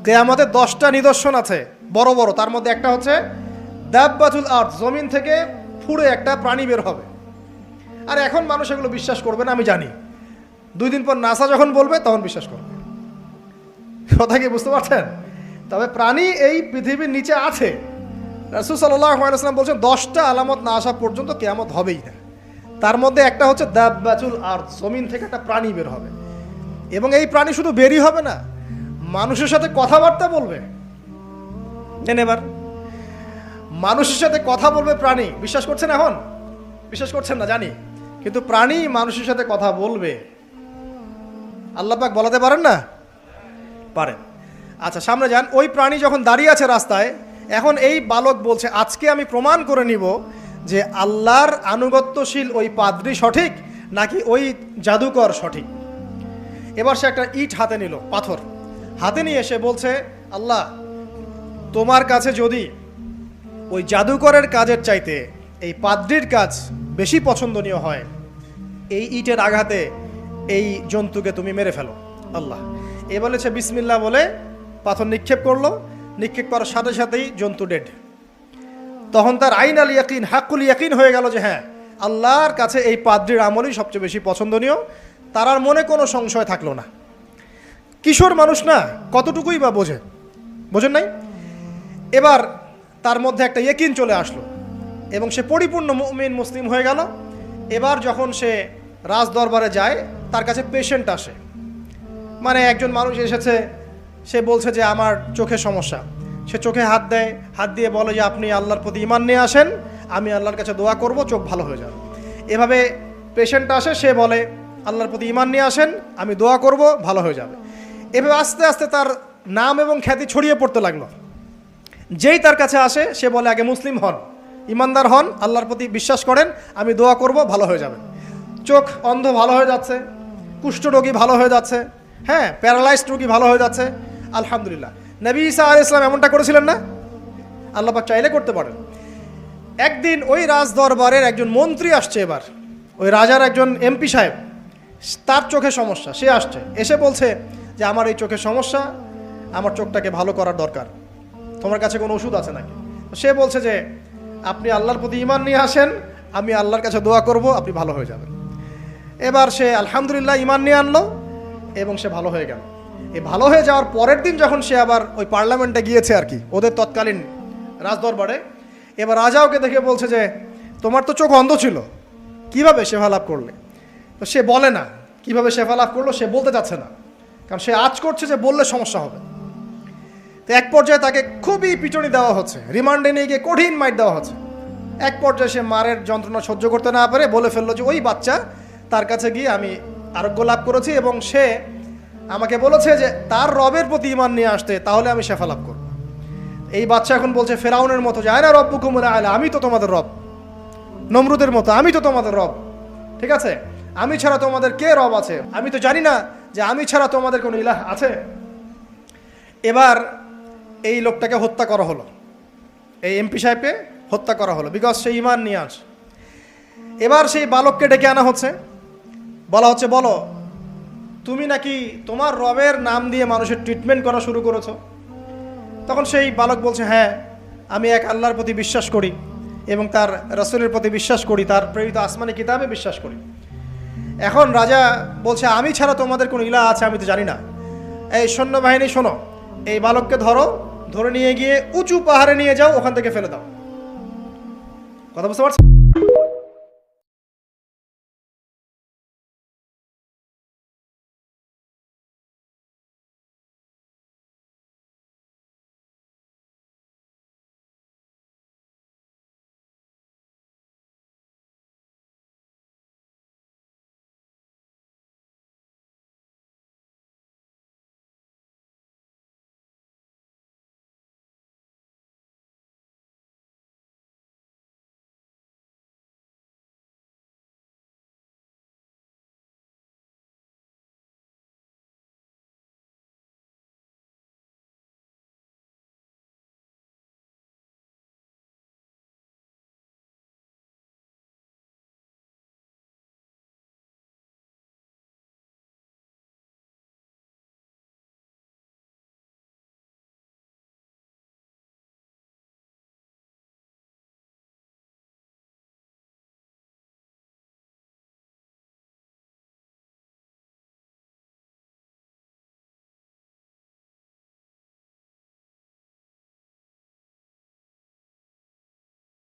কিয়ামতের 10টা নিদর্শন আছে বড় বড়, তার মধ্যে একটা হচ্ছে দাব্বাতুল আরদ, জমিন থেকে ফুঁড়ে একটা প্রাণী বের হবে। আর এখন মানুষ এগুলো বিশ্বাস করবে না আমি জানি, 2 দিন পর নাসা যখন বলবে তখন বিশ্বাস করবে। কথা কি বুঝতে পারছেন? তবে প্রাণী এই পৃথিবীর নিচে আছে। রাসূল সাল্লাল্লাহু আলাইহি ওয়াসাল্লাম বলছেন 10টা আলামত না আসা পর্যন্ত কিয়ামত হবেই না। তার মধ্যে একটা হচ্ছে দাব্বাতুল আরদ, জমিন থেকে একটা প্রাণী বের হবে। এবং এই প্রাণী শুধু বেরই হবে না, মানুষের সাথে কথাবার্তা বলবে। এবার মানুষের সাথে কথা বলবে প্রাণী। বিশ্বাস করছেন? এখন বিশ্বাস করছেন না জানি, কিন্তু প্রাণী মানুষের সাথে কথা বলবে। আল্লাহ পাক বলাতে পারেন না? পারেন। আচ্ছা, সামনে যান। ওই প্রাণী যখন দাঁড়িয়ে আছে রাস্তায়, এখন এই বালক বলছে আজকে আমি প্রমাণ করে নিব যে আল্লাহর আনুগত্যশীল ওই পাদ্রী সঠিক নাকি ওই জাদুকর সঠিক। এবার সে একটা ইট হাতে নিল, পাথর হাতে নিয়ে এসে বলছে, আল্লাহ তোমার কাছে যদি ওই জাদুকরের কাজের চাইতে এই পাদ্রীর কাজ বেশি পছন্দনীয় হয়, এই ইটের আঘাতে এই জন্তুকে তুমি মেরে ফেলো আল্লাহ। এ বলেছে বিসমিল্লাহ বলে পাথর নিক্ষেপ করলো। নিক্ষেপ করার সাথে সাথেই জন্তু ডেড। তখন তার আইন আল ইয়াকিন, হাক্কুল ইয়াকিন হয়ে গেল যে হ্যাঁ, আল্লাহর কাছে এই পাদ্রীর আমলই সবচেয়ে বেশি পছন্দনীয়। তার আর মনে কোনো সংশয় থাকলো না। কিশোর মানুষ না, কতটুকুই বা বোঝেন নাই? এবার তার মধ্যে একটা ইয়াকিন চলে আসলো এবং সে পরিপূর্ণ মুমিন মুসলিম হয়ে গেল। এবার যখন সে রাজ দরবারে যায়, তার কাছে পেশেন্ট আসে। মানে একজন মানুষ এসেছে, সে বলছে যে আমার চোখে সমস্যা। সে চোখে হাত দেয়, হাত দিয়ে বলে যে আপনি আল্লাহর প্রতি ঈমান নিয়ে আসেন, আমি আল্লাহর কাছে দোয়া করব, চোখ ভালো হয়ে যাবে। এভাবে পেশেন্ট আসে, সে বলে আল্লাহর প্রতি ঈমান নিয়ে আসেন, আমি দোয়া করব, ভালো হয়ে যাবে। এভাবে আস্তে আস্তে তার নাম এবং খ্যাতি ছড়িয়ে পড়তে লাগলো। যেই তার কাছে আসে সে বলে আগে মুসলিম হন, ইমানদার হন, আল্লাহর প্রতি বিশ্বাস করেন, আমি দোয়া করব, ভালো হয়ে যাবে। চোখ অন্ধ ভালো হয়ে যাচ্ছে, কুষ্ঠরোগী ভালো হয়ে যাচ্ছে, হ্যাঁ, প্যারালাইজড রোগী ভালো হয়ে যাচ্ছে। আলহামদুলিল্লাহ। নবী ঈসা আলাইহিস সালাম এমনটা করেছিলেন না? আল্লাহ পাক চাইলে করতে পারেন। একদিন ওই রাজ দরবারের একজন মন্ত্রী আসছে। এবার ওই রাজার একজন এমপি সাহেব, তার চোখে সমস্যা, সে আসছে, এসে বলছে যে আমার এই চোখের সমস্যা, আমার চোখটাকে ভালো করার দরকার, তোমার কাছে কোনো ওষুধ আছে নাকি? সে বলছে যে আপনি আল্লাহর প্রতি ঈমান নিয়ে আসেন, আমি আল্লাহর কাছে দোয়া করব, আপনি ভালো হয়ে যাবেন। এবার সে আলহামদুলিল্লাহ ঈমান নিয়ে আনলো এবং সে ভালো হয়ে গেল। এই ভালো হয়ে যাওয়ার পরের দিন যখন সে আবার ওই পার্লামেন্টে গিয়েছে আর কি, ওদের তৎকালীন রাজদরবারে, এবার রাজা ওকে দেখে বলছে যে তোমার তো চোখ অন্ধ ছিল, কিভাবে শেফা লাভ করলে? তো সে বলে না কিভাবে শেফা লাভ করলো, সে বলতে চাচ্ছে না, কারণ সে আজ করছে যে বললে সমস্যা হবে। তো এক পর্যায়ে তাকে খুবই পিটুনি দেওয়া হচ্ছে, রিমান্ডে নিয়ে গিয়ে কঠিন মাইর দেওয়া হচ্ছে। এক পর্যায়ে সে মারের যন্ত্রণা সহ্য করতে না পারে বলে ফেললো যে ওই বাচ্চা, তার কাছে গিয়ে আমি আরোগ্য লাভ করেছি এবং সে আমাকে বলেছে যে তার রবের প্রতি ঈমান নিয়ে আসতে, তাহলে আমি শেফা লাভ করব। এই বাচ্চা এখন বলছে ফেরাউনের মতো যে আয়না রব্বুকুমুল আ'লা, আমি তো তোমাদের রব। নমরুদের মতো আমি তো তোমাদের রব। ঠিক আছে, আমি ছাড়া তোমাদের কে রব আছে? আমি তো জানি না যে আমি ছাড়া তোমাদের কোনো ইলাহ আছে। এবার এই লোকটাকে হত্যা করা হলো, এই এমপি সাহেবকে হত্যা করা হলো, বিকজ সে ঈমান নিয়ে আস। এবার সেই বালককে ডেকে আনা হচ্ছে, বলা হচ্ছে বলো তুমি নাকি তোমার রবের নাম দিয়ে মানুষের ট্রিটমেন্ট করা শুরু করেছো। তখন সেই বালক বলছে হ্যাঁ, আমি এক আল্লাহর প্রতি বিশ্বাস করি এবং তার রাসূলের প্রতি বিশ্বাস করি, তার প্রেরিত আসমানি কিতাবে বিশ্বাস করি। এখন রাজা বলছে আমি ছাড়া তোমাদের কোনো ইলাহ আছে আমি তো জানি না। এই সৈন্যবাহিনী শোনো, এই বালককে ধরে নিয়ে গিয়ে উঁচু পাহাড়ে নিয়ে যাও, ওখান থেকে ফেলে দাও। কথা বুঝতে পারছো?